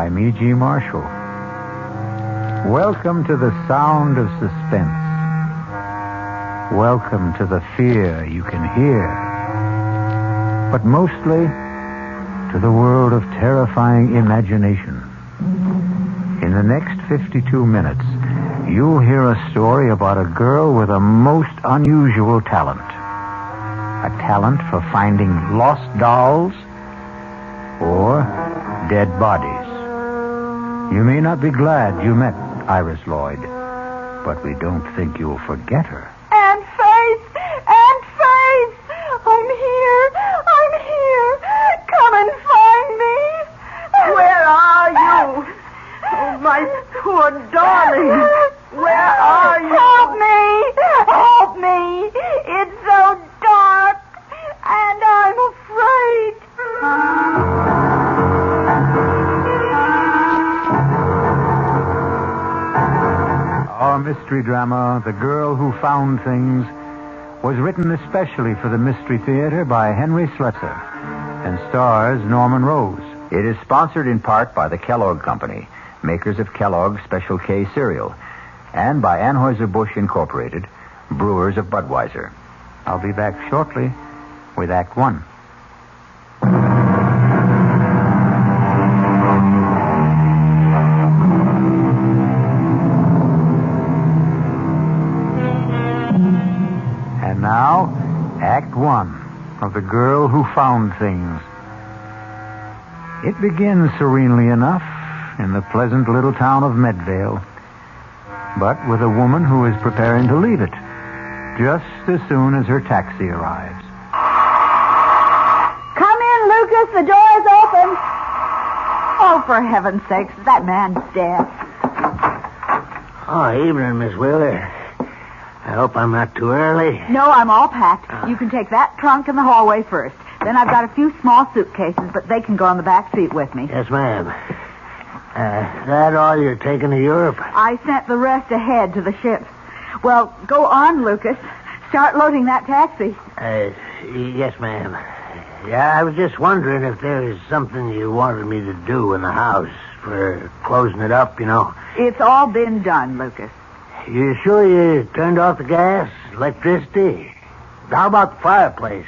I'm E.G. Marshall. Welcome to the sound of suspense. Welcome to the fear you can hear. But mostly to the world of terrifying imagination. In the next 52 minutes, you'll hear a story about a girl with a most unusual talent. A talent for finding lost dolls or dead bodies. You may not be glad you met Iris Lloyd, but we don't think you'll forget her. Aunt Faith! Aunt Faith! I'm here! I'm here! Come and find me! Where are you? Oh, my poor darling! Where are you? Help me! Help me! It's so dark, and I'm afraid. Our mystery drama, The Girl Who Found Things, was written especially for the Mystery Theater by Henry Slesar and stars Norman Rose. It is sponsored in part by the Kellogg Company, makers of Kellogg's Special K cereal, and by Anheuser-Busch Incorporated, brewers of Budweiser. I'll be back shortly with Act One. And now, Act One of The Girl Who Found Things. It begins serenely enough in the pleasant little town of Medvale, but with a woman who is preparing to leave it just as soon as her taxi arrives. Come in, Lucas. The door is open. Oh, for heaven's sakes, that man's dead. Oh, evening, Miss Wheeler. I hope I'm not too early. No, I'm all packed. You can take that trunk in the hallway first. Then I've got a few small suitcases, but they can go on the back seat with me. Yes, ma'am. That all you're taking to Europe? I sent the rest ahead to the ship. Well, go on, Lucas. Start loading that taxi. Yes, ma'am. Yeah, I was just wondering if there was something you wanted me to do in the house for closing it up, you know. It's all been done, Lucas. You sure you turned off the gas, electricity? How about the fireplace?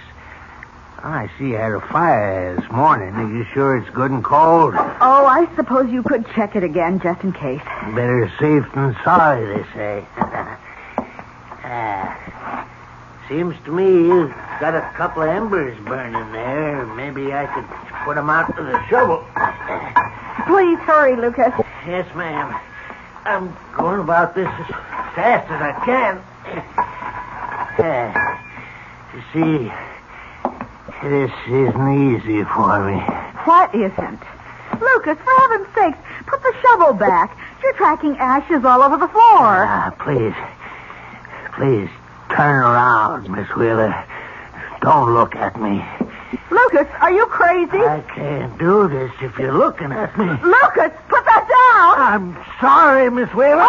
I see you had a fire this morning. Are you sure it's good and cold? Oh, I suppose you could check it again just in case. Better safe than sorry, they say. Seems to me you've got a couple of embers burning there. Maybe I could put them out with a shovel. Please hurry, Lucas. Yes, ma'am. I'm going about this as fast as I can. You see, this isn't easy for me. What isn't? Lucas, for heaven's sakes, put the shovel back. You're tracking ashes all over the floor. Please, turn around, Miss Wheeler. Don't look at me. Lucas, are you crazy? I can't do this if you're looking at me. Lucas, put that down! I'm sorry, Miss Wheeler.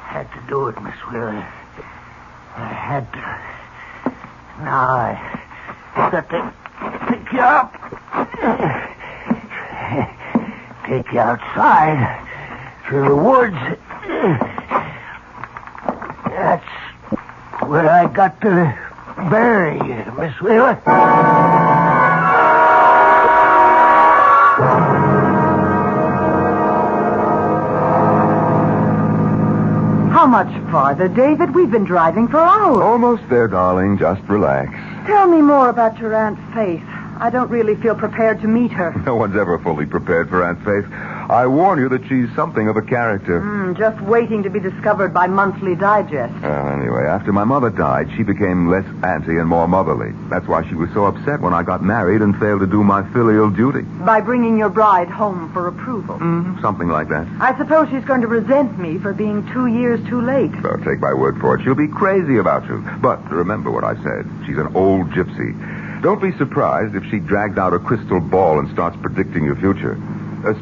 Had to do it, Miss Wheeler. I had to. Now I've got to pick you up. Take you outside to the woods. That's where I got to bury you, Miss Wheeler. How much farther, David? We've been driving for hours. Almost there, darling. Just relax. Tell me more about your Aunt Faith. I don't really feel prepared to meet her. No one's ever fully prepared for Aunt Faith. I warn you that she's something of a character. Just waiting to be discovered by Monthly Digest. Anyway, after my mother died, she became less auntie and more motherly. That's why she was so upset when I got married and failed to do my filial duty. By bringing your bride home for approval. Something like that. I suppose she's going to resent me for being 2 years too late. So take my word for it. She'll be crazy about you. But remember what I said. She's an old gypsy. Don't be surprised if she drags out a crystal ball and starts predicting your future.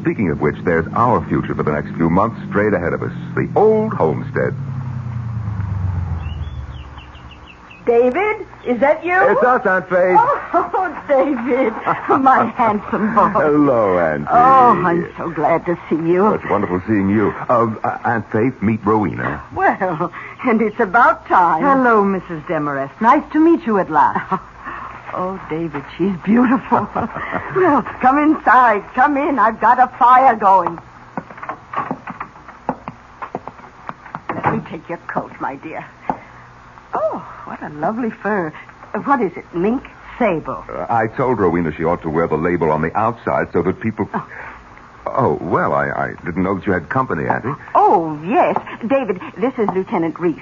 Speaking of which, there's our future for the next few months straight ahead of us. The old homestead. David, is that you? It's us, Aunt Faith. Oh, David, my handsome boy. Hello, Auntie. Oh, I'm so glad to see you. It's wonderful seeing you. Aunt Faith, meet Rowena. Well, and it's about time. Hello, Mrs. Demarest. Nice to meet you at last. Oh, David, she's beautiful. Well, come inside. Come in. I've got a fire going. Let me take your coat, my dear. Oh, what a lovely fur. What is it, mink? Sable. I told Rowena she ought to wear the label on the outside so that people... Oh, well, I didn't know that you had company, Auntie. Oh, yes. David, this is Lieutenant Reese.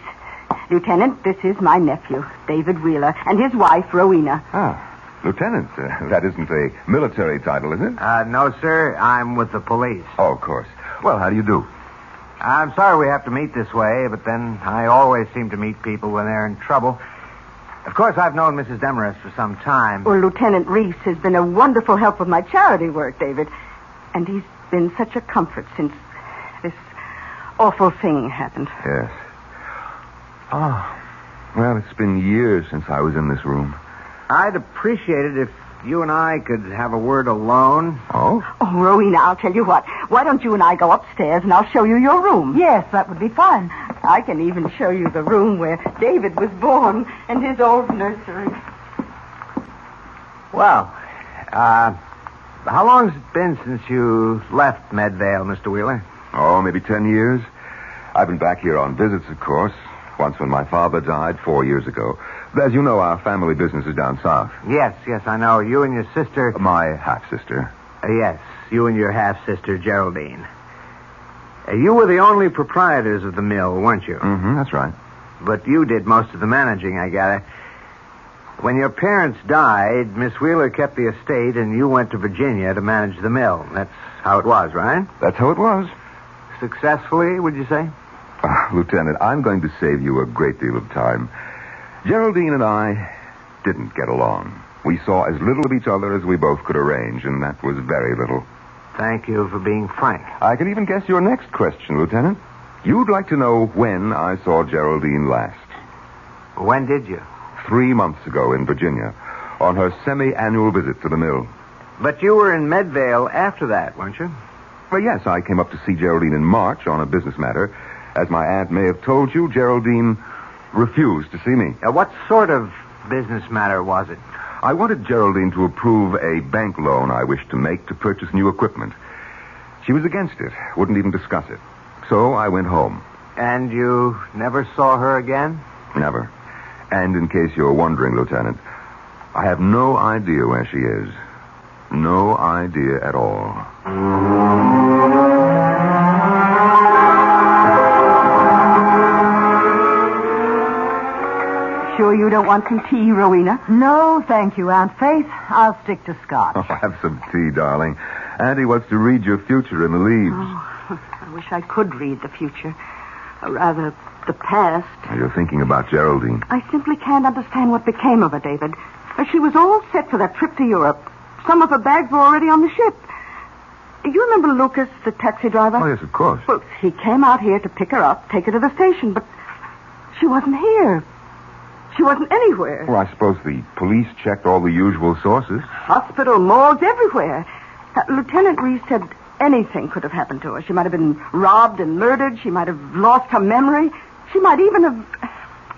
Lieutenant, this is my nephew, David Wheeler, and his wife, Rowena. Ah, Lieutenant. That isn't a military title, is it? No, sir. I'm with the police. Oh, of course. Well, how do you do? I'm sorry we have to meet this way, but then I always seem to meet people when they're in trouble. Of course, I've known Mrs. Demarest for some time. Well, Lieutenant Reese has been a wonderful help with my charity work, David. And he's been such a comfort since this awful thing happened. Yes. Oh, well, it's been years since I was in this room. I'd appreciate it if you and I could have a word alone. Oh? Oh, Rowena, I'll tell you what. Why don't you and I go upstairs and I'll show you your room? Yes, that would be fine. I can even show you the room where David was born and his old nursery. Well, how long's it been since you left Medvale, Mr. Wheeler? Oh, maybe 10 years. I've been back here on visits, of course. Once when my father died 4 years ago. As you know, our family business is down south. Yes, I know. You and your sister... My half-sister. Yes, you and your half-sister, Geraldine. You were the only proprietors of the mill, weren't you? Mm-hmm, that's right. But you did most of the managing, I gather. When your parents died, Miss Wheeler kept the estate and you went to Virginia to manage the mill. That's how it was, right? That's how it was. Successfully, would you say? Lieutenant, I'm going to save you a great deal of time. Geraldine and I didn't get along. We saw as little of each other as we both could arrange, and that was very little. Thank you for being frank. I can even guess your next question, Lieutenant. You'd like to know when I saw Geraldine last. When did you? 3 months ago in Virginia, on her semi-annual visit to the mill. But you were in Medvale after that, weren't you? Well, yes, I came up to see Geraldine in March on a business matter. As my aunt may have told you, Geraldine refused to see me. What sort of business matter was it? I wanted Geraldine to approve a bank loan I wished to make to purchase new equipment. She was against it, wouldn't even discuss it. So I went home. And you never saw her again? Never. And in case you're wondering, Lieutenant, I have no idea where she is. No idea at all. Sure you don't want some tea, Rowena? No, thank you, Aunt Faith. I'll stick to scotch. Oh, have some tea, darling. Auntie wants to read your future in the leaves. Oh, I wish I could read the future. Or rather, the past. You're thinking about Geraldine. I simply can't understand what became of her, David. She was all set for that trip to Europe. Some of her bags were already on the ship. You remember Lucas, the taxi driver? Oh, yes, of course. Well, he came out here to pick her up, take her to the station, but she wasn't here. She wasn't anywhere. Well, I suppose the police checked all the usual sources. Hospital, morgues, everywhere. Lieutenant Reese said anything could have happened to her. She might have been robbed and murdered. She might have lost her memory. She might even have...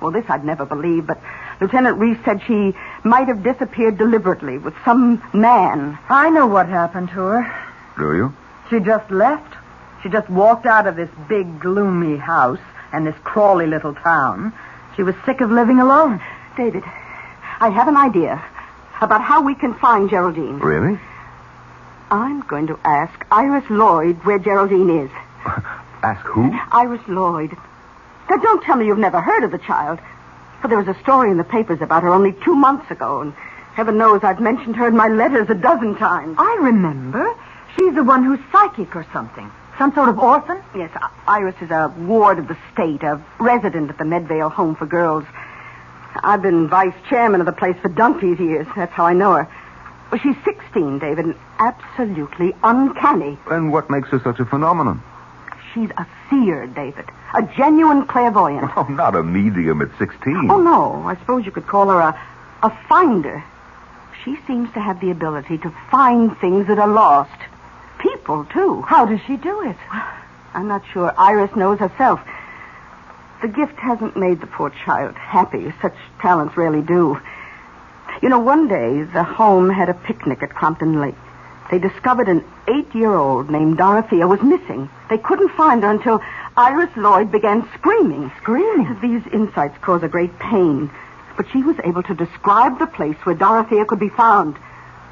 Well, this I'd never believe, but Lieutenant Reese said she might have disappeared deliberately with some man. I know what happened to her. Do you? She just left. She just walked out of this big, gloomy house and this crawly little town. She was sick of living alone. David, I have an idea about how we can find Geraldine. Really? I'm going to ask Iris Lloyd where Geraldine is. Ask who? Iris Lloyd. Now, don't tell me you've never heard of the child. For there was a story in the papers about her only 2 months ago, and heaven knows I've mentioned her in my letters a dozen times. I remember. She's the one who's psychic or something. Some sort of orphan? Yes, Iris is a ward of the state, a resident at the Medvale Home for Girls. I've been vice chairman of the place for donkey's years. That's how I know her. Well, she's 16, David, and absolutely uncanny. And what makes her such a phenomenon? She's a seer, David. A genuine clairvoyant. Oh, not a medium at 16. Oh, no. I suppose you could call her a finder. She seems to have the ability to find things that are lost. People, too. How does she do it? I'm not sure Iris knows herself. The gift hasn't made the poor child happy. Such talents rarely do. You know, one day, the home had a picnic at Crompton Lake. They discovered an 8-year-old named Dorothea was missing. They couldn't find her until Iris Lloyd began screaming. Screaming? These insights cause a great pain. But she was able to describe the place where Dorothea could be found,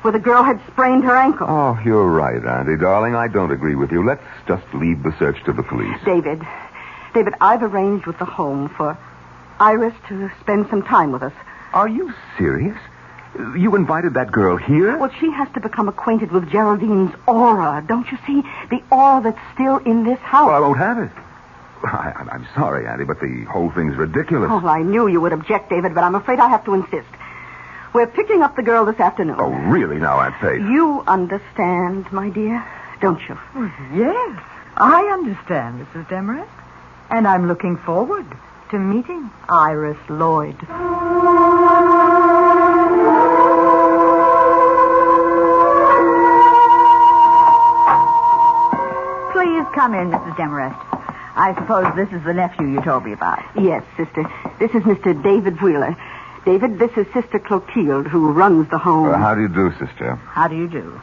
where the girl had sprained her ankle. Oh, you're right, Auntie, darling. I don't agree with you. Let's just leave the search to the police. David, I've arranged with the home for Iris to spend some time with us. Are you serious? You invited that girl here? Well, she has to become acquainted with Geraldine's aura. Don't you see? The aura that's still in this house. Well, I won't have it. I'm sorry, Auntie, but the whole thing's ridiculous. Oh, I knew you would object, David, but I'm afraid I have to insist. We're picking up the girl this afternoon. Oh, really now, Aunt Faith? You understand, my dear, don't you? Well, yes, I understand, Mrs. Demarest. And I'm looking forward to meeting Iris Lloyd. Please come in, Mrs. Demarest. I suppose this is the nephew you told me about. Yes, sister. This is Mr. David Wheeler. David, this is Sister Clotilde, who runs the home. How do you do, sister? How do you do?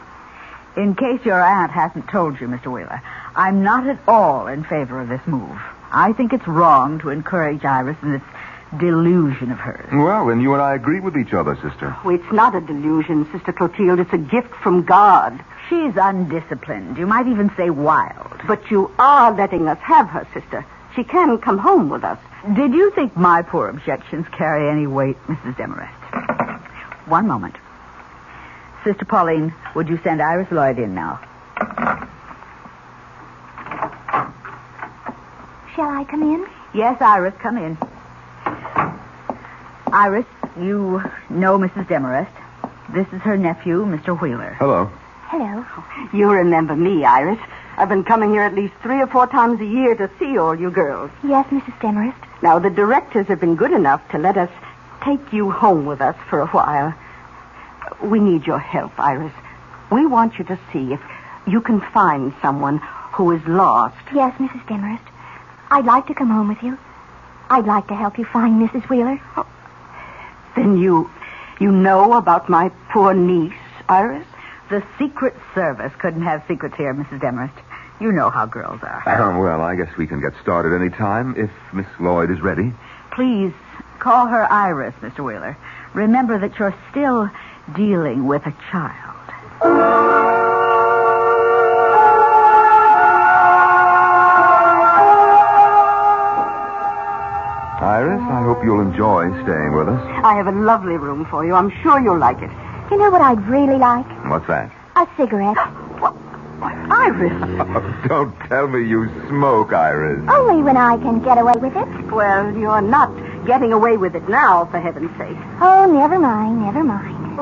In case your aunt hasn't told you, Mr. Wheeler, I'm not at all in favor of this move. I think it's wrong to encourage Iris in this delusion of hers. Well, then you and I agree with each other, sister. Oh, it's not a delusion, Sister Clotilde. It's a gift from God. She's undisciplined. You might even say wild. But you are letting us have her, sister. She can come home with us. Did you think my poor objections carry any weight, Mrs. Demarest? One moment. Sister Pauline, would you send Iris Lloyd in now? Shall I come in? Yes, Iris, come in. Iris, you know Mrs. Demarest. This is her nephew, Mr. Wheeler. Hello. Hello. You remember me, Iris. I've been coming here at least 3 or 4 times a year to see all you girls. Yes, Mrs. Demarest. Now, the directors have been good enough to let us take you home with us for a while. We need your help, Iris. We want you to see if you can find someone who is lost. Yes, Mrs. Demarest. I'd like to come home with you. I'd like to help you find Mrs. Wheeler. Oh. Then you know about my poor niece, Iris? The Secret Service couldn't have secrets here, Mrs. Demarest. You know how girls are. Well, I guess we can get started any time if Miss Lloyd is ready. Please call her Iris, Mr. Wheeler. Remember that you're still dealing with a child. Iris, I hope you'll enjoy staying with us. I have a lovely room for you. I'm sure you'll like it. You know what I'd really like? What's that? A cigarette. Iris. Oh, don't tell me you smoke, Iris. Only when I can get away with it. Well, you're not getting away with it now, for heaven's sake. Oh, never mind, never mind.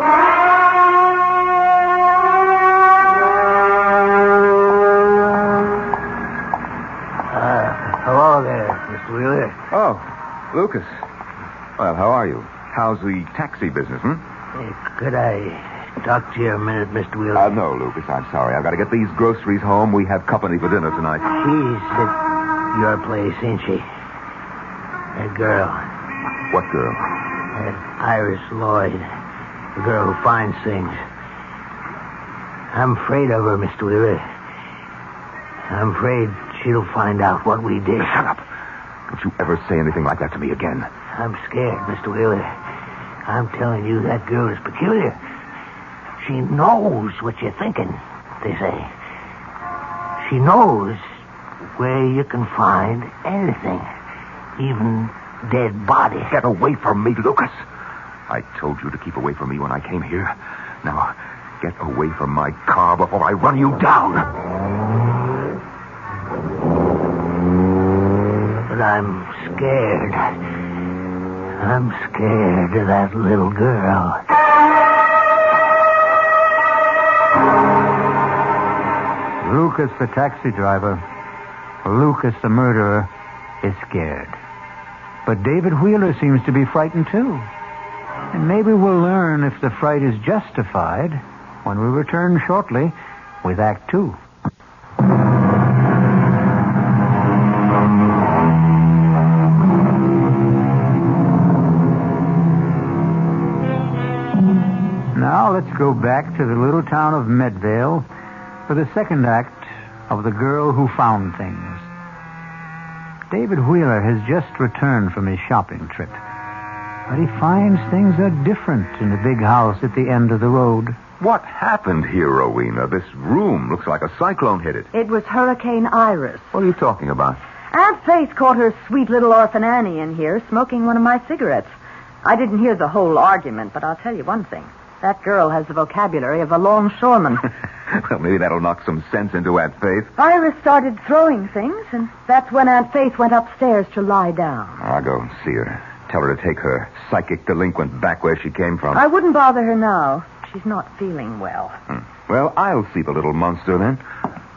Hello there, Mr. Wheeler. Oh, Lucas. Well, how are you? How's the taxi business, Could I talk to you a minute, Mr. Wheeler? No, Lucas, I'm sorry. I've got to get these groceries home. We have company for dinner tonight. She's at your place, ain't she? That girl. What girl? That Iris Lloyd. The girl who finds things. I'm afraid of her, Mr. Wheeler. I'm afraid she'll find out what we did. Shut up. Don't you ever say anything like that to me again. I'm scared, Mr. Wheeler. I'm telling you, that girl is peculiar. She knows what you're thinking, they say. She knows where you can find anything, even dead bodies. Get away from me, Lucas. I told you to keep away from me when I came here. Now, get away from my car before I run you down. But I'm scared. I'm scared of that little girl. Lucas, the taxi driver, Lucas, the murderer, is scared. But David Wheeler seems to be frightened, too. And maybe we'll learn if the fright is justified when we return shortly with Act 2. Now let's go back to the little town of Medvale for the second act of The Girl Who Found Things. David Wheeler has just returned from his shopping trip, but he finds things are different in the big house at the end of the road. What happened here, Rowena? This room looks like a cyclone hit it. It was Hurricane Iris. What are you talking about? Aunt Faith caught her sweet little orphan Annie in here smoking one of my cigarettes. I didn't hear the whole argument, but I'll tell you one thing. That girl has the vocabulary of a longshoreman. Well, maybe that'll knock some sense into Aunt Faith. Iris started throwing things, and that's when Aunt Faith went upstairs to lie down. I'll go see her. Tell her to take her psychic delinquent back where she came from. I wouldn't bother her now. She's not feeling well. Well, I'll see the little monster then.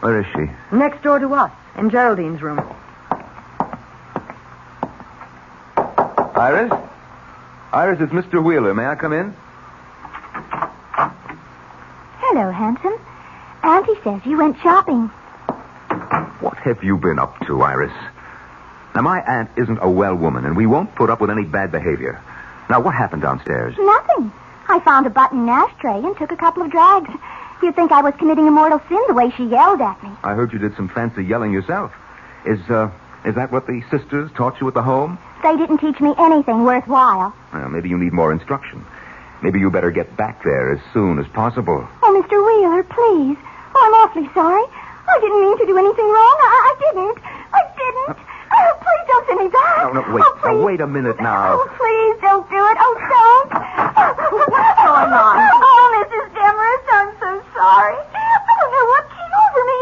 Where is she? Next door to us, in Geraldine's room. Iris? Iris, it's Mr. Wheeler. May I come in? Hello, handsome. Auntie says you went shopping. What have you been up to, Iris? Now, my aunt isn't a well woman, and we won't put up with any bad behavior. Now, what happened downstairs? Nothing. I found a button ashtray and took a couple of drags. You'd think I was committing a mortal sin the way she yelled at me. I heard you did some fancy yelling yourself. Is that what the sisters taught you at the home? They didn't teach me anything worthwhile. Well, maybe you need more instruction. Maybe you better get back there as soon as possible. Oh, Mr. Wheeler, please. Oh, I'm awfully sorry. I didn't mean to do anything wrong. I didn't. Oh, please don't send me back. No, wait. Oh, please. Now, wait a minute now. Oh, please don't do it. Oh, don't. What's going on? Oh, Mrs. Demarest, I'm so sorry. I don't know what came over me.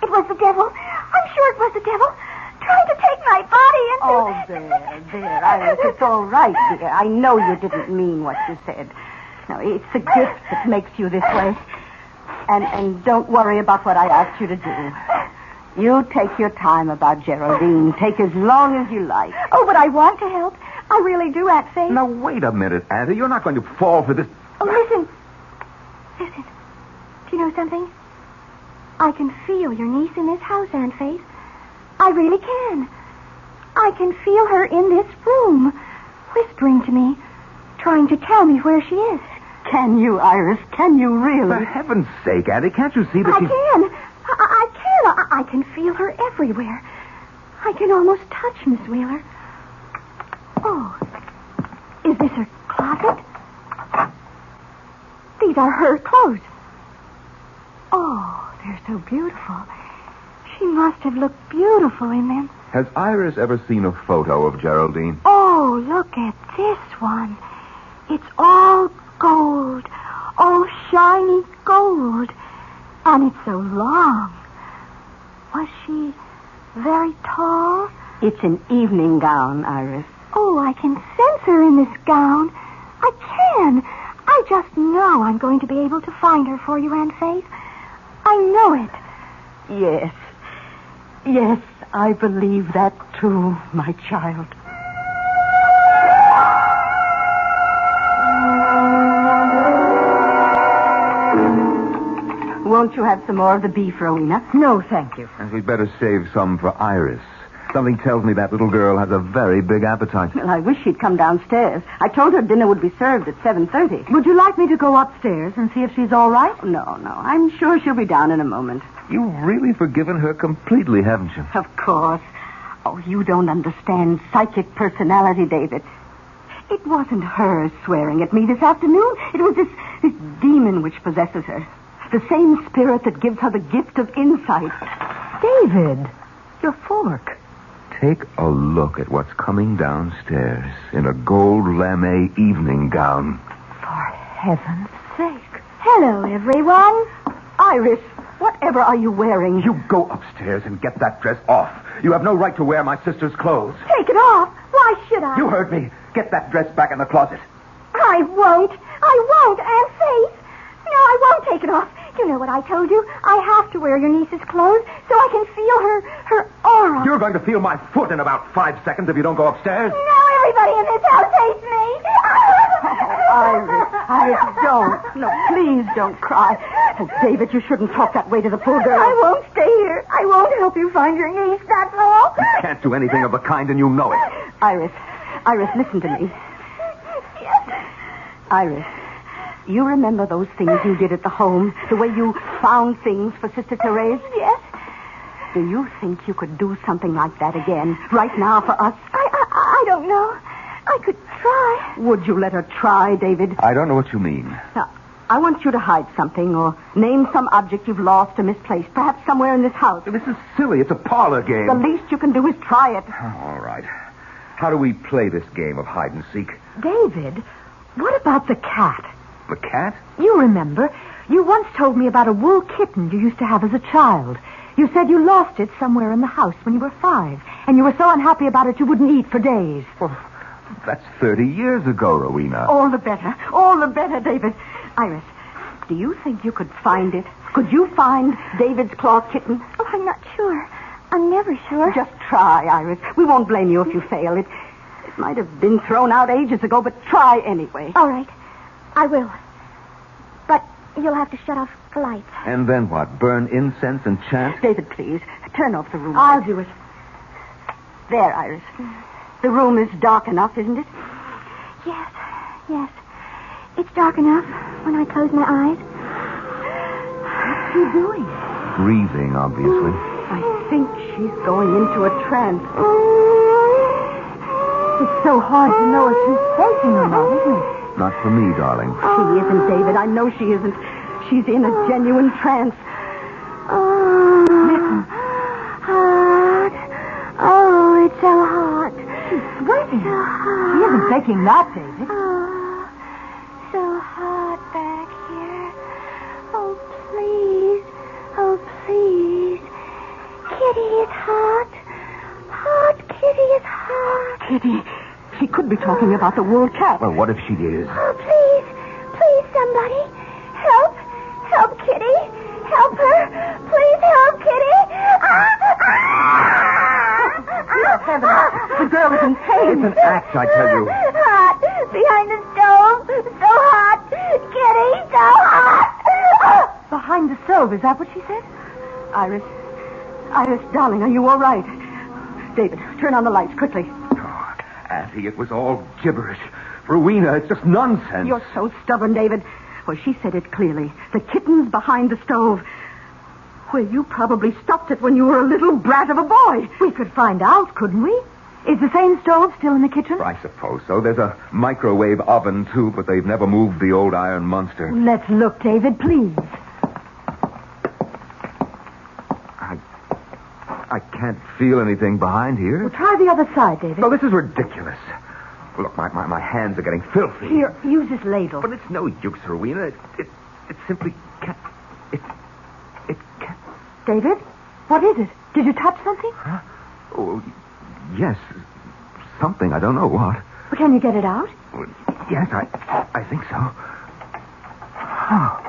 It was the devil. I'm sure it was the devil. Trying to take my body into... Oh, there, Iris. It's all right, dear. I know you didn't mean what you said. No, it's a gift that makes you this way. And don't worry about what I asked you to do. You take your time about Geraldine. Take as long as you like. Oh, but I want to help. I really do, Aunt Faith. Now, wait a minute, Auntie. You're not going to fall for this... Oh, listen. Listen. Do you know something? I can feel your niece in this house, Aunt Faith. I really can. I can feel her in this room, whispering to me, trying to tell me where she is. Can you, Iris? Can you really? For heaven's sake, Auntie, can't you see that I can. I can. I can feel her everywhere. I can almost touch Miss Wheeler. Oh, is this her closet? These are her clothes. Oh, they're so beautiful. She must have looked beautiful in them. Has Iris ever seen a photo of Geraldine? Oh, look at this one. It's all gold. All shiny gold. And it's so long. Was she very tall? It's an evening gown, Iris. Oh, I can sense her in this gown. I can. I just know I'm going to be able to find her for you, Aunt Faith. I know it. Yes. Yes, I believe that too, my child. Won't you have some more of the beef, Rowena? No, thank you. And we'd better save some for Iris. Something tells me that little girl has a very big appetite. Well, I wish she'd come downstairs. I told her dinner would be served at 7:30. Would you like me to go upstairs and see if she's all right? No. I'm sure she'll be down in a moment. You've really forgiven her completely, haven't you? Of course. Oh, you don't understand psychic personality, David. It wasn't her swearing at me this afternoon. It was this demon which possesses her. The same spirit that gives her the gift of insight. David, your fork. Take a look at what's coming downstairs in a gold lame evening gown. For heaven's sake. Hello, everyone. Iris, whatever are you wearing? You go upstairs and get that dress off. You have no right to wear my sister's clothes. Take it off. Why should I? You heard me. Get that dress back in the closet. I won't. Aunt Faith. No, I won't take it off. You know what I told you? I have to wear your niece's clothes so I can feel her aura. You're going to feel my foot in about 5 seconds if you don't go upstairs. Now everybody in this house hates me. Iris, don't. No, please don't cry. Oh, David, you shouldn't talk that way to the poor girl. I won't stay here. I won't help you find your niece, that's all. You can't do anything of the kind, and you know it. Iris, listen to me. Yes. Iris, you remember those things you did at the home? The way you found things for Sister Therese? Yes. Do you think you could do something like that again, right now for us? I don't know. I could try. Would you let her try, David? I don't know what you mean. Now, I want you to hide something or name some object you've lost or misplaced, perhaps somewhere in this house. This is silly. It's a parlor game. The least you can do is try it. All right. How do we play this game of hide and seek? David, what about the cat? The cat? You remember, you once told me about a wool kitten you used to have as a child. You said you lost it somewhere in the house when you were 5, and you were so unhappy about it you wouldn't eat for days. Well, that's 30 years ago, Rowena. All the better, David. Iris, do you think you could find it? Could you find David's claw kitten? Oh, I'm not sure. I'm never sure. Just try, Iris. We won't blame you if you fail. It might have been thrown out ages ago, but try anyway. All right. I will. But you'll have to shut off the lights. And then what? Burn incense and chant? David, please, turn off the room I'll light. do it. There, Iris. The room is dark enough, isn't it? Yes. It's dark enough when I close my eyes. What's she doing? Breathing, obviously. I think she's going into a trance. It's so hard to know if she's faking or not, isn't it? Not for me, darling. She isn't, David. I know she isn't. She's in a genuine trance. Listen. Hot. Oh, it's so hot. She's sweating. So hot. She isn't faking that, David. Oh, so hot back here. Oh, please. Oh, please. Kitty is hot. Hot Kitty is hot. Kitty, she could be talking about the wool cat. Well, what if she is? Oh, please. Please, somebody. Help. Help Kitty. Help her. Please help Kitty. The girl is in pain. It's an act, I tell you. Hot. Behind the stove. So hot. Kitty, so hot. Behind the stove, is that what she said? Iris, darling, are you all right? David, turn on the lights quickly. Oh, Auntie, it was all gibberish. Rowena, it's just nonsense. You're so stubborn, David. Well, she said it clearly. The kitten's behind the stove. Well, you probably stopped it when you were a little brat of a boy. We could find out, couldn't we? Is the same stove still in the kitchen? I suppose so. There's a microwave oven, too, but they've never moved the old iron monster. Let's look, David, please. I can't feel anything behind here. Well, try the other side, David. No, this is ridiculous. Look, my hands are getting filthy. Here, use this ladle. But it's no use, Rowena. It simply can't. It can't. David, what is it? Did you touch something? Huh? Oh, yes. Something. I don't know what. Well, can you get it out? Well, yes, I think so. Oh,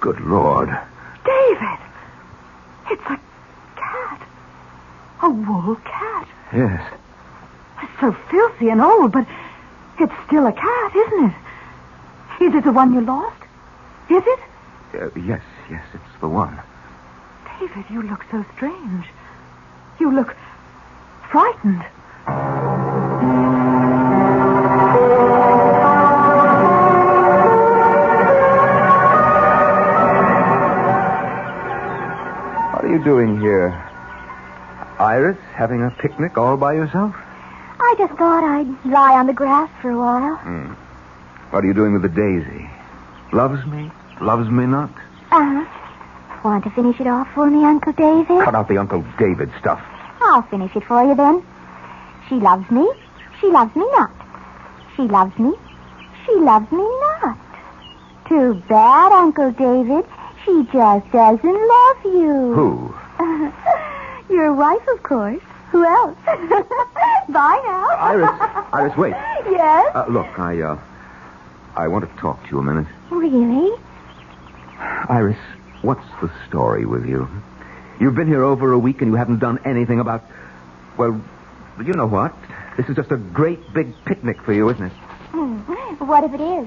good Lord. David! It's a cat. A wool cat. Yes. It's so filthy and old, but it's still a cat, isn't it? Is it the one you lost? Is it? Yes, it's the one. David, you look so strange. You look frightened. What are you doing here? Iris, having a picnic all by yourself? I just thought I'd lie on the grass for a while. What are you doing with the daisy? Loves me? Loves me not? Want to finish it off for me, Uncle David? Cut out the Uncle David stuff. I'll finish it for you then. She loves me. She loves me not. She loves me. She loves me not. Too bad, Uncle David. She just doesn't love you. Who? Your wife, of course. Who else? Bye now. Iris, wait. Yes? Look, I want to talk to you a minute. Really? Iris, What's the story with you? You've been here over a week and you haven't done anything about... Well, you know what? This is just a great big picnic for you, isn't it? What if it is?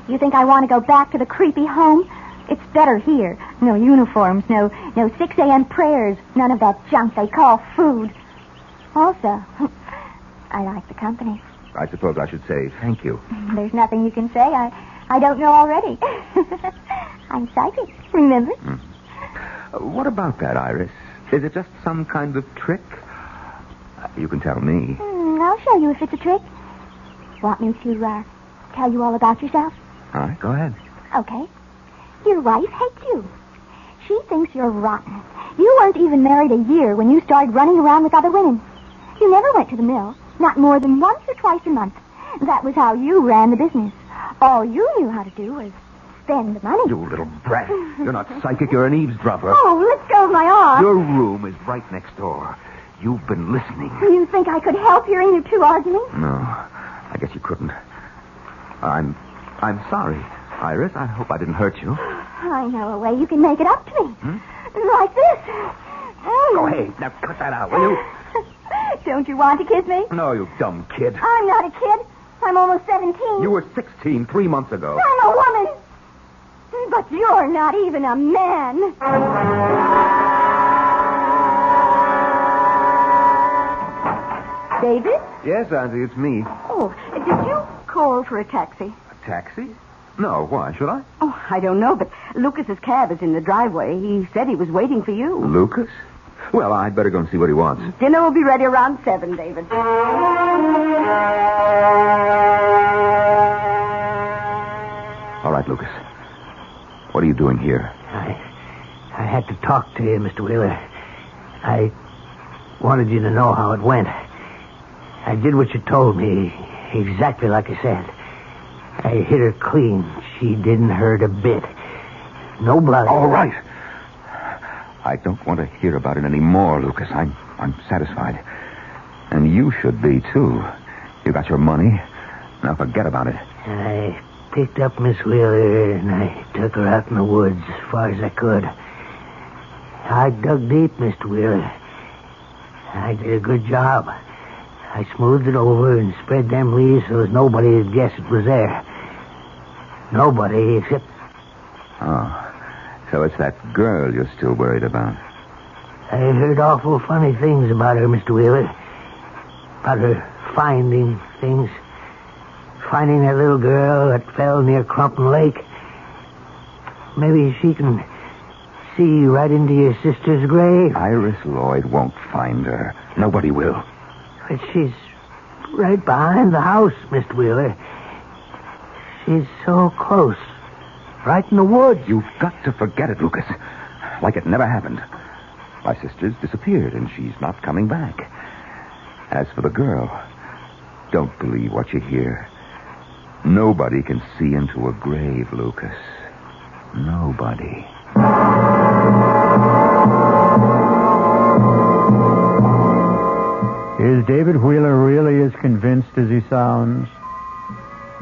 You think I want to go back to the creepy home? It's better here. No uniforms, no 6 a.m. prayers, none of that junk they call food. Also, I like the company. I suppose I should say thank you. There's nothing you can say I don't know already. I'm psychic, remember? What about that, Iris? Is it just some kind of trick? You can tell me. I'll show you if it's a trick. Want me to tell you all about yourself? All right, go ahead. Okay. Your wife hates you. She thinks you're rotten. You weren't even married a year when you started running around with other women. You never went to the mill, not more than once or twice a month. That was how you ran the business. All you knew how to do was spend the money. You little brat. You're not psychic, you're an eavesdropper. Oh, let go of my arm. Your room is right next door. You've been listening. You think I could help hearing you two arguing? No, I guess you couldn't. I'm sorry, Iris. I hope I didn't hurt you. I know a way you can make it up to me. Like this. Go ahead. Now cut that out, will you? Don't you want to kiss me? No, you dumb kid. I'm not a kid. I'm almost 17. You were 16 3 months ago. I'm a woman. But you're not even a man. David? Yes, Auntie, it's me. Oh, did you call for a taxi? A taxi? No, why should I? Oh, I don't know, but Lucas's cab is in the driveway. He said he was waiting for you. Lucas? Well, I'd better go and see what he wants. Dinner will be ready around 7, David. All right, Lucas. What are you doing here? I had to talk to you, Mr. Wheeler. I wanted you to know how it went. I did what you told me, exactly like I said. I hit her clean. She didn't hurt a bit. No blood. All right. I don't want to hear about it anymore, Lucas. I'm satisfied. And you should be, too. You got your money. Now forget about it. I picked up Miss Wheeler and I took her out in the woods as far as I could. I dug deep, Mr. Wheeler. I did a good job. I smoothed it over and spread them leaves so as nobody would guess it was there. Nobody except... Oh, so it's that girl you're still worried about. I heard awful funny things about her, Mr. Wheeler. About her finding things. Finding that little girl that fell near Crumpton Lake. Maybe she can see right into your sister's grave. Iris Lloyd won't find her. Nobody will. But she's right behind the house, Mr. Wheeler. She's so close. Right in the woods. You've got to forget it, Lucas. Like it never happened. My sister's disappeared, and she's not coming back. As for the girl, don't believe what you hear. Nobody can see into a grave, Lucas. Nobody. Is David Wheeler really as convinced as he sounds?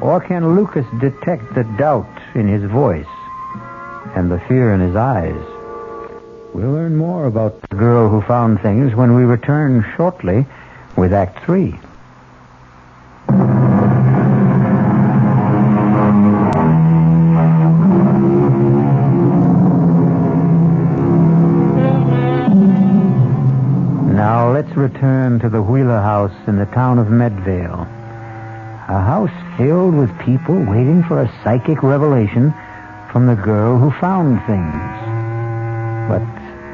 Or can Lucas detect the doubt in his voice and the fear in his eyes? We'll learn more about the girl who found things when we return shortly with Act 3. Now let's return to the Wheeler house in the town of Medvale. A house filled with people waiting for a psychic revelation from the girl who found things. But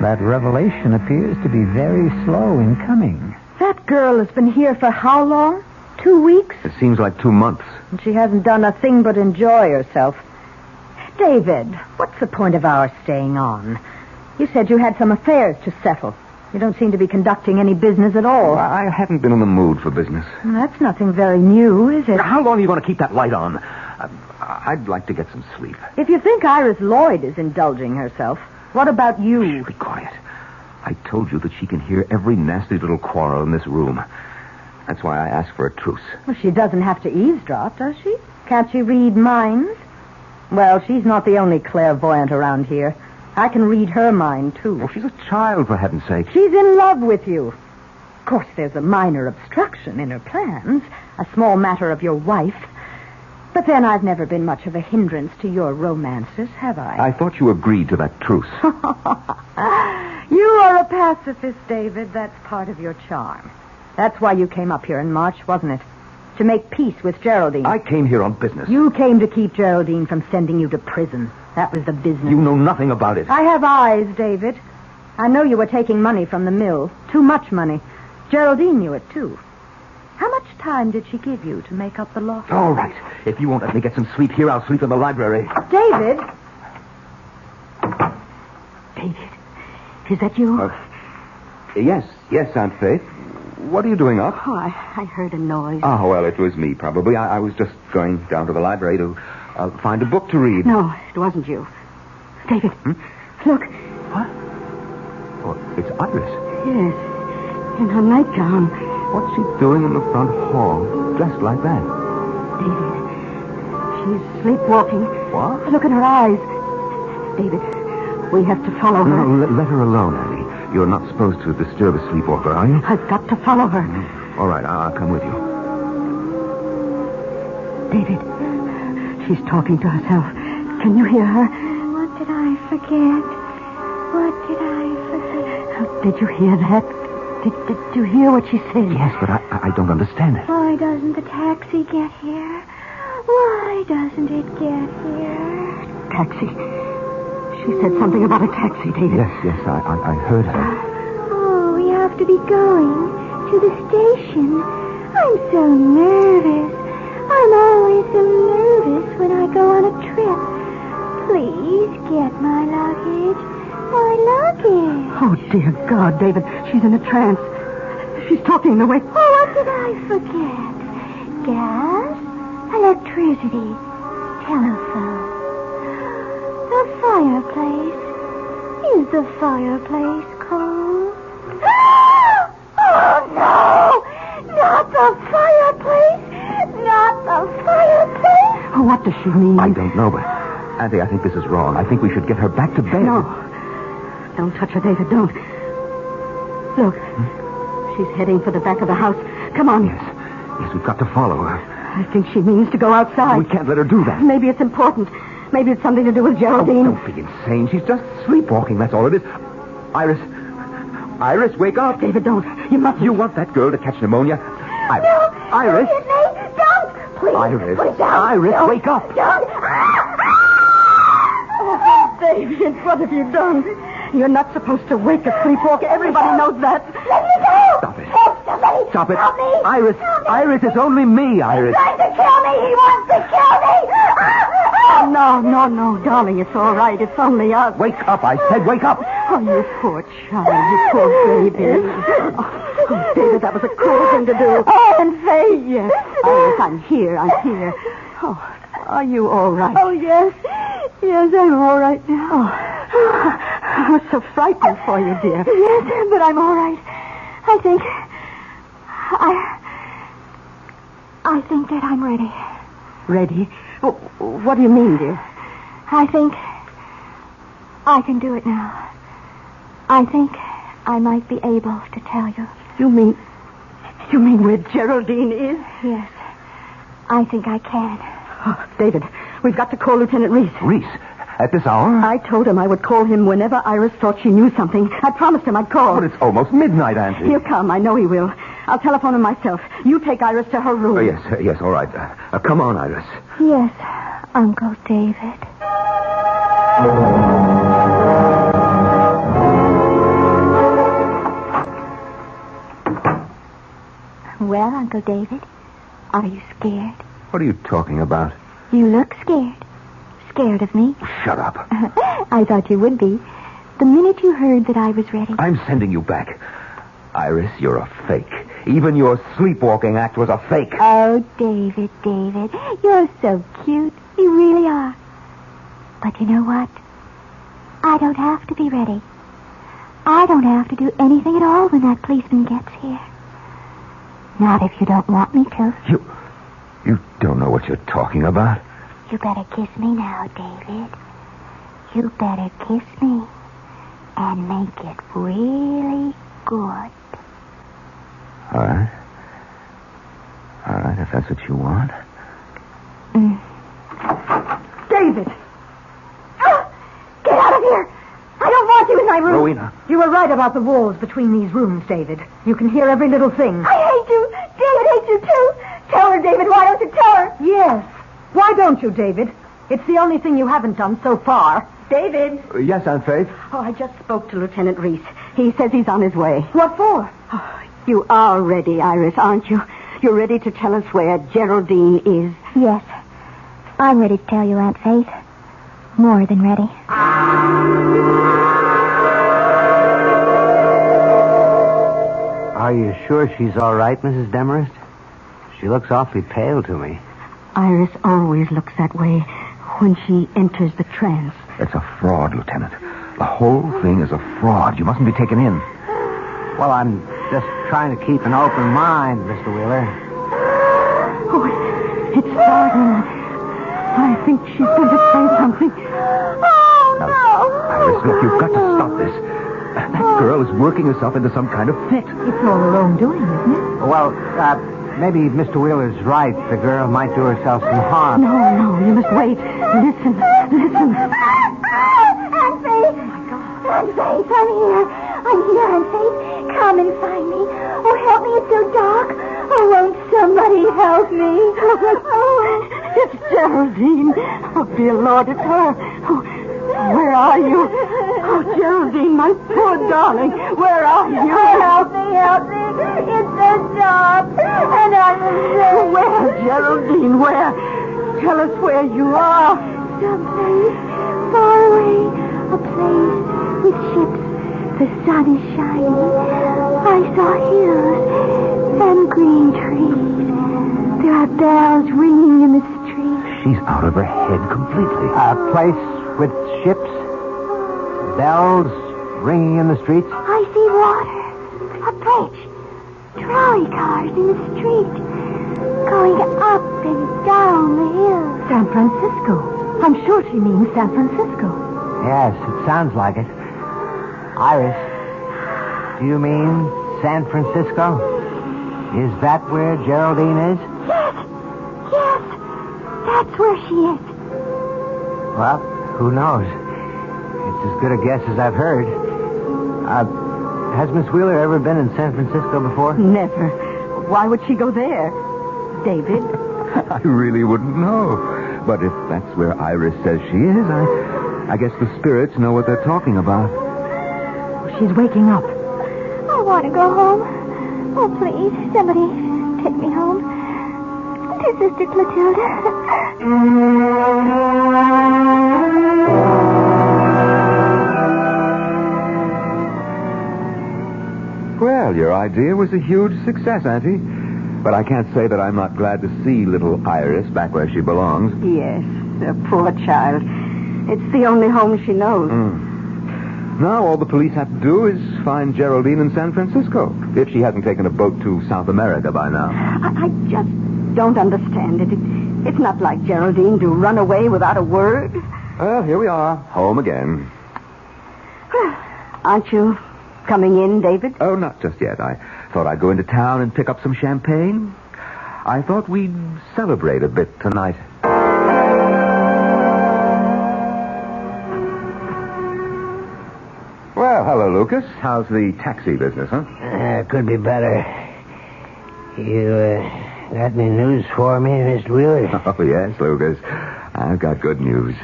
that revelation appears to be very slow in coming. That girl has been here for how long? 2 weeks? It seems like 2 months. And she hasn't done a thing but enjoy herself. David, what's the point of our staying on? You said you had some affairs to settle. You don't seem to be conducting any business at all. Well, I haven't been in the mood for business. That's nothing very new, is it? How long are you going to keep that light on? I'd like to get some sleep. If you think Iris Lloyd is indulging herself, what about you? Be quiet. I told you that she can hear every nasty little quarrel in this room. That's why I asked for a truce. Well, she doesn't have to eavesdrop, does she? Can't she read minds? Well, she's not the only clairvoyant around here. I can read her mind, too. Well, she's a child, for heaven's sake. She's in love with you. Of course, there's a minor obstruction in her plans, a small matter of your wife. But then I've never been much of a hindrance to your romances, have I? I thought you agreed to that truce. You are a pacifist, David. That's part of your charm. That's why you came up here in March, wasn't it? To make peace with Geraldine. I came here on business. You came to keep Geraldine from sending you to prison. That was the business. You know nothing about it. I have eyes, David. I know you were taking money from the mill. Too much money. Geraldine knew it, too. How much time did she give you to make up the loss? All right. If you won't let me get some sleep here, I'll sleep in the library. David? David? Is that you? Yes, Aunt Faith. What are you doing up? Oh, I heard a noise. Oh, well, it was me, probably. I was just going down to the library to find a book to read. No, it wasn't you. David, look. What? Oh, it's Iris. Yes, in her nightgown. What's she doing in the front hall, dressed like that? David, she's sleepwalking. What? Look at her eyes. David, we have to follow her. No, let her alone, Annie. You're not supposed to disturb a sleepwalker, are you? I've got to follow her. All right, I'll come with you. David, she's talking to herself. Can you hear her? What did I forget? What did I forget? Did you hear that? Did you hear what she said? Yes, but I don't understand it. Why doesn't the taxi get here? Why doesn't it get here? Taxi. She said something about a taxi, David. Yes, I heard her. Oh, we have to be going to the station. I'm so nervous. I'm always so nervous when I go on a trip. Please get my luggage. My luggage. Oh, dear God, David. She's in a trance. She's talking the way... Oh, what did I forget? Gas, electricity, telephone. The fireplace. Is the fireplace cold? Oh, no! Not the fireplace! Not the fireplace! Oh, what does she mean? I don't know, but... Auntie, I think this is wrong. I think we should get her back to bed. No. Don't touch her, David. Don't. Look. She's heading for the back of the house. Come on. Yes, we've got to follow her. I think she means to go outside. We can't let her do that. Maybe it's important. Maybe it's something to do with Geraldine. Oh, don't be insane. She's just sleepwalking. That's all it is. Iris, wake up. David, don't. You mustn't. You want that girl to catch pneumonia? Iris. No! Iris. Don't hit me! Don't! Please! Iris. Please don't! Iris, Don't. wake up. Don't! Oh, David, what have you done? You're not supposed to wake a sleepwalker. Everybody knows that. Let me go! Stop it. Oh, somebody! Stop it. Help me! Iris, Help me. Iris, it's only me, Iris. He's trying to kill me! He wants to kill me! No, darling, it's all right. It's only us. Wake up, I said, wake up. Oh, you poor child, you poor baby. Oh, David, that was a cruel thing to do. Oh, and Faye. Yes. Iris, I'm here. Oh, are you all right? Oh, yes. Yes, I'm all right now. Oh, I was so frightened for you, dear. Yes, but I'm all right. I think that I'm ready. Ready? What do you mean, dear? I think I can do it now. I think I might be able to tell you. You mean where Geraldine is? Yes, I think I can. Oh, David, we've got to call Lieutenant Reese. Reese, at this hour? I told him I would call him whenever Iris thought she knew something. I promised him I'd call. But it's almost midnight, Auntie. He'll come. I know he will. I'll telephone him myself. You take Iris to her room. Yes, all right. Come on, Iris. Yes, Uncle David. Well, Uncle David, are you scared? What are you talking about? You look scared. Scared of me? Shut up. I thought you would be. The minute you heard that I was ready. I'm sending you back. Iris, you're a fake. Even your sleepwalking act was a fake. Oh, David, you're so cute. You really are. But you know what? I don't have to be ready. I don't have to do anything at all when that policeman gets here. Not if you don't want me to. You don't know what you're talking about. You better kiss me now, David. You better kiss me and make it really good. All right. All right, if that's what you want. David! Get out of here! I don't want you in my room. Rowena. You were right about the walls between these rooms, David. You can hear every little thing. I hate you. David hates you, too. Tell her, David. Why don't you tell her? Yes. Why don't you, David? It's the only thing you haven't done so far. David! Yes, Aunt Faith? Oh, I just spoke to Lieutenant Reese. He says he's on his way. What for? Oh, you are ready, Iris, aren't you? You're ready to tell us where Geraldine is. Yes. I'm ready to tell you, Aunt Faith. More than ready. Are you sure she's all right, Mrs. Demarest? She looks awfully pale to me. Iris always looks that way when she enters the trance. It's a fraud, Lieutenant. The whole thing is a fraud. You mustn't be taken in. Well, I'm just trying to keep an open mind, Mr. Wheeler. Oh, it's starting. I think she's going to say something. Iris, look, you've got to stop this. That girl is working herself into some kind of fit. It's all her own doing, isn't it? Well, maybe Mr. Wheeler's right. The girl might do herself some harm. No, you must wait. Listen. Aunt Faith! Aunt Faith, I'm here. Aunt Faith. Come and find me. Oh, help me. It's so dark. Oh, won't somebody help me? Oh, it's Geraldine. Oh, dear Lord, it's her. Oh, where are you? Oh, Geraldine, my poor darling. Where are you? Help me. It's so dark. And I'm afraid. Where, Geraldine, where? Tell us where you are. Someplace far away. A place with ships. The sun is shining. I saw hills and green trees. There are bells ringing in the street. She's out of her head completely. A place with ships, bells ringing in the streets. I see water. A bridge. Trolley cars in the street. Going up and down the hill. San Francisco. I'm sure she means San Francisco. Yes, it sounds like it. Iris, do you mean San Francisco? Is that where Geraldine is? Yes. That's where she is. Well, who knows? It's as good a guess as I've heard. Has Miss Wheeler ever been in San Francisco before? Never. Why would she go there? David? I really wouldn't know. But if that's where Iris says she is, I guess the spirits know what they're talking about. She's waking up. I want to go home. Oh, please, somebody take me home. To Sister Clotilda. Well, your idea was a huge success, Auntie. But I can't say that I'm not glad to see little Iris back where she belongs. Yes, the poor child. It's the only home she knows. Now all the police have to do is find Geraldine in San Francisco, if she hasn't taken a boat to South America by now. I just don't understand it. It's not like Geraldine to run away without a word. Well, here we are, home again. Aren't you coming in, David? Oh, not just yet. I thought I'd go into town and pick up some champagne. I thought we'd celebrate a bit tonight. Well, hello, Lucas. How's the taxi business, huh? Could be better. You got any news for me, Mr. Wheeler? Oh, yes, Lucas. I've got good news.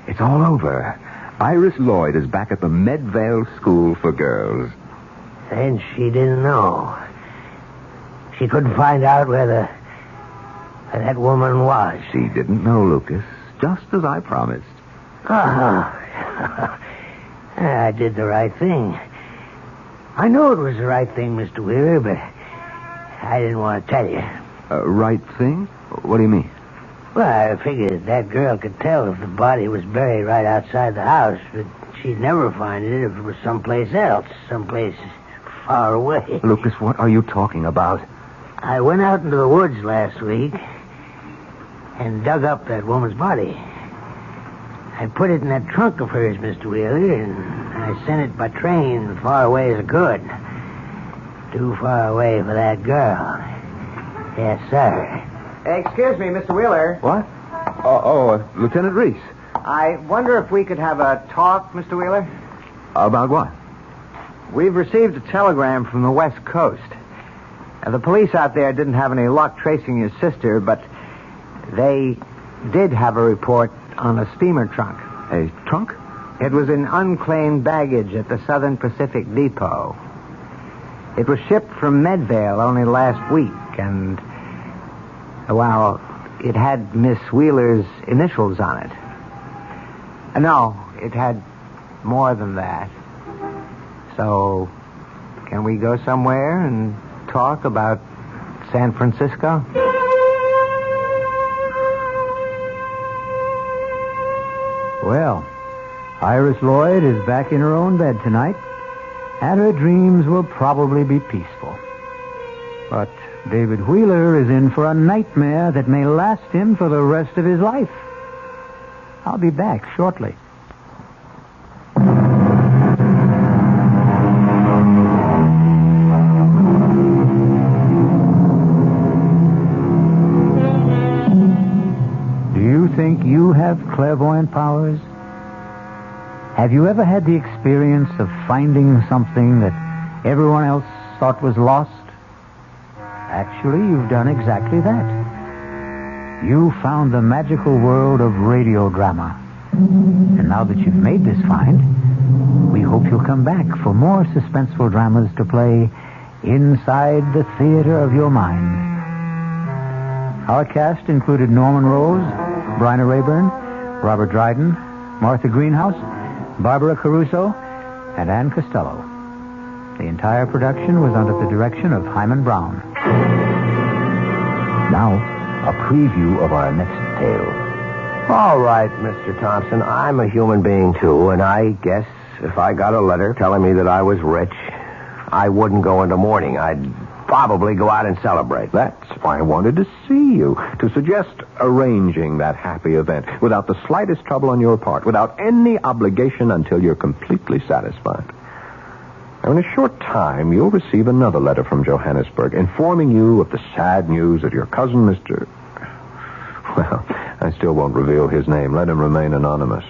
It's all over. Iris Lloyd is back at the Medvale School for Girls. And she didn't know. She couldn't find out where that woman was. She didn't know, Lucas, just as I promised. I did the right thing. I know it was the right thing, Mr. Wheeler, but I didn't want to tell you. Right thing? What do you mean? Well, I figured that girl could tell if the body was buried right outside the house, but she'd never find it if it was someplace else, someplace far away. Lucas, what are you talking about? I went out into the woods last week and dug up that woman's body. I put it in that trunk of hers, Mr. Wheeler, and I sent it by train as far away as I could. Too far away for that girl. Yes, sir. Excuse me, Mr. Wheeler. What? Lieutenant Reese. I wonder if we could have a talk, Mr. Wheeler? About what? We've received a telegram from the West Coast. Now, the police out there didn't have any luck tracing your sister, but they did have a report on a steamer trunk. A trunk? It was in unclaimed baggage at the Southern Pacific Depot. It was shipped from Medvale only last week, and, well, it had Miss Wheeler's initials on it. No, it had more than that. So, can we go somewhere and talk about San Francisco? Well, Iris Lloyd is back in her own bed tonight, and her dreams will probably be peaceful. But David Wheeler is in for a nightmare that may last him for the rest of his life. I'll be back shortly. Do you think you have clairvoyant powers? Have you ever had the experience of finding something that everyone else thought was lost? Actually, you've done exactly that. You found the magical world of radio drama. And now that you've made this find, we hope you'll come back for more suspenseful dramas to play inside the theater of your mind. Our cast included Norman Rose, Bryna Raeburn, Robert Dryden, Martha Greenhouse, Barbara Caruso, and Ann Costello. The entire production was under the direction of Himan Brown. Now, a preview of our next tale. All right, Mr. Thompson, I'm a human being, too, and I guess if I got a letter telling me that I was rich, I wouldn't go into mourning. I'd probably go out and celebrate. That's why I wanted to see you, to suggest arranging that happy event without the slightest trouble on your part, without any obligation until you're completely satisfied. Now, in a short time, you'll receive another letter from Johannesburg informing you of the sad news that your cousin, Mr. Well, I still won't reveal his name. Let him remain anonymous.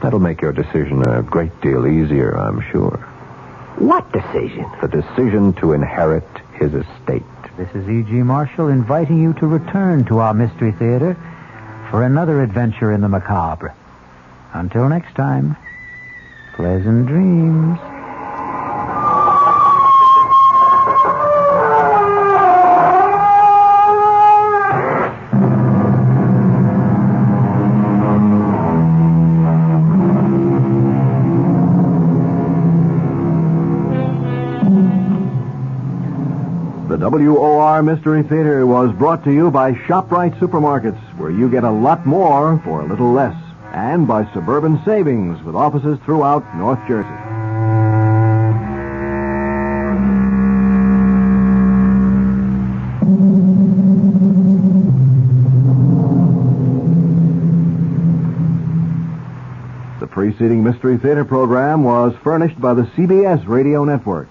That'll make your decision a great deal easier, I'm sure. What decision? The decision to inherit his estate. This is E.G. Marshall inviting you to return to our Mystery Theater for another adventure in the macabre. Until next time, pleasant dreams. The WOR Mystery Theater was brought to you by ShopRite Supermarkets, where you get a lot more for a little less, and by Suburban Savings, with offices throughout North Jersey. The preceding Mystery Theater program was furnished by the CBS Radio Network.